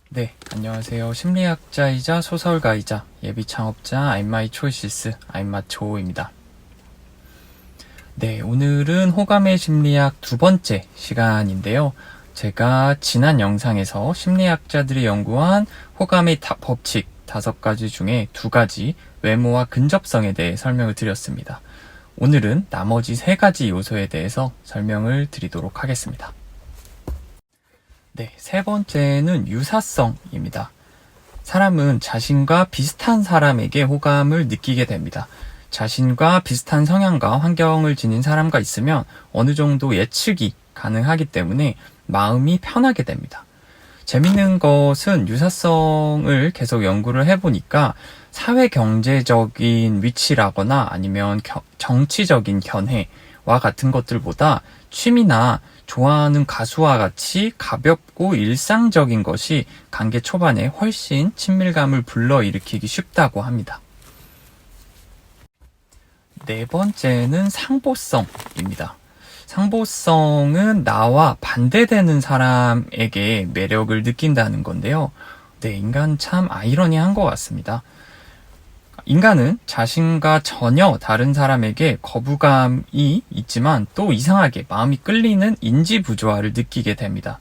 네, 안녕하세요. 심리학자이자 소설가이자 예비 창업자 I'm My Choices, I'm 마초입니다. 네, 오늘은 호감의 심리학 두 번째 시간인데요. 제가 지난 영상에서 심리학자들이 연구한 호감의 법칙 5가지 중에 2가지, 외모와 근접성에 대해 설명을 드렸습니다. 오늘은 나머지 3가지 요소에 대해서 설명을 드리도록 하겠습니다. 네, 세 번째는 유사성입니다. 사람은 자신과 비슷한 사람에게 호감을 느끼게 됩니다. 자신과 비슷한 성향과 환경을 지닌 사람과 있으면 어느 정도 예측이 가능하기 때문에 마음이 편하게 됩니다. 재밌는 것은 유사성을 계속 연구를 해보니까 사회 경제적인 위치라거나 아니면 정치적인 견해와 같은 것들보다 취미나 좋아하는 가수와 같이 가볍고 일상적인 것이 관계 초반에 훨씬 친밀감을 불러일으키기 쉽다고 합니다. 네 번째는 상보성입니다. 상보성은 나와 반대되는 사람에게 매력을 느낀다는 건데요. 네, 인간 참 아이러니한 것 같습니다. 인간은 자신과 전혀 다른 사람에게 거부감이 있지만 또 이상하게 마음이 끌리는 인지부조화를 느끼게 됩니다.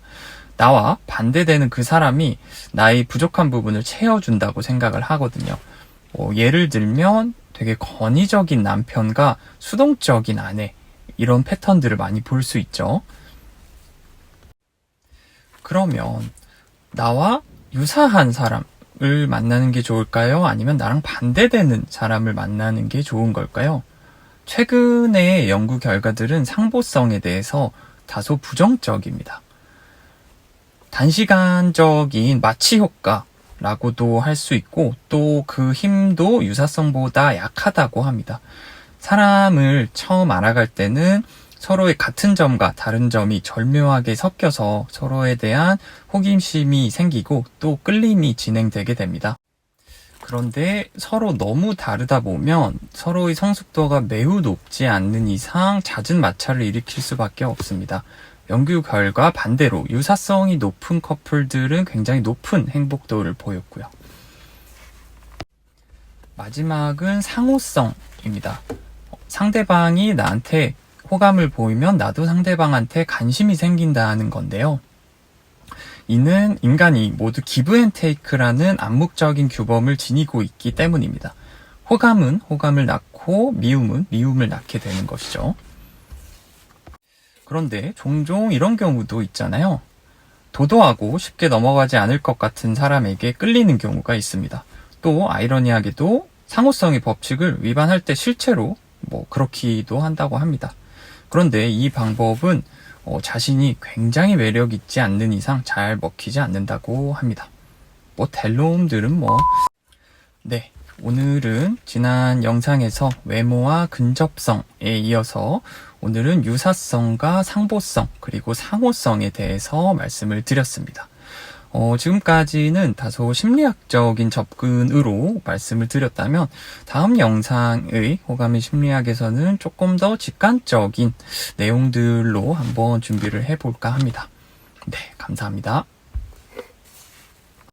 나와 반대되는 그 사람이 나의 부족한 부분을 채워준다고 생각을 하거든요. 예를 들면 되게 권위적인 남편과 수동적인 아내, 이런 패턴들을 많이 볼 수 있죠. 그러면 나와 유사한 사람을 만나는 게 좋을까요? 아니면 나랑 반대되는 사람을 만나는 게 좋은 걸까요? 최근의 연구 결과들은 상보성에 대해서 다소 부정적입니다. 단시간적인 마취 효과라고도 할 수 있고 또 그 힘도 유사성보다 약하다고 합니다. 사람을 처음 알아갈 때는 서로의 같은 점과 다른 점이 절묘하게 섞여서 서로에 대한 호기심이 생기고 또 끌림이 진행되게 됩니다. 그런데 서로 너무 다르다 보면 서로의 성숙도가 매우 높지 않는 이상 잦은 마찰을 일으킬 수밖에 없습니다. 연구 결과 반대로 유사성이 높은 커플들은 굉장히 높은 행복도를 보였고요. 마지막은 상호성입니다. 상대방이 나한테 호감을 보이면 나도 상대방한테 관심이 생긴다는 건데요. 이는 인간이 모두 기브 앤 테이크라는 암묵적인 규범을 지니고 있기 때문입니다. 호감은 호감을 낳고 미움은 미움을 낳게 되는 것이죠. 그런데 종종 이런 경우도 있잖아요. 도도하고 쉽게 넘어가지 않을 것 같은 사람에게 끌리는 경우가 있습니다. 또 아이러니하게도 상호성의 법칙을 위반할 때 실제로 그렇기도 한다고 합니다. 그런데 이 방법은 자신이 굉장히 매력 있지 않는 이상 잘 먹히지 않는다고 합니다. 델놈들은 네, 오늘은 지난 영상에서 외모와 근접성에 이어서 오늘은 유사성과 상보성 그리고 상호성에 대해서 말씀을 드렸습니다. 지금까지는 다소 심리학적인 접근으로 말씀을 드렸다면 다음 영상의 호감의 심리학에서는 조금 더 직관적인 내용들로 한번 준비를 해볼까 합니다. 네, 감사합니다.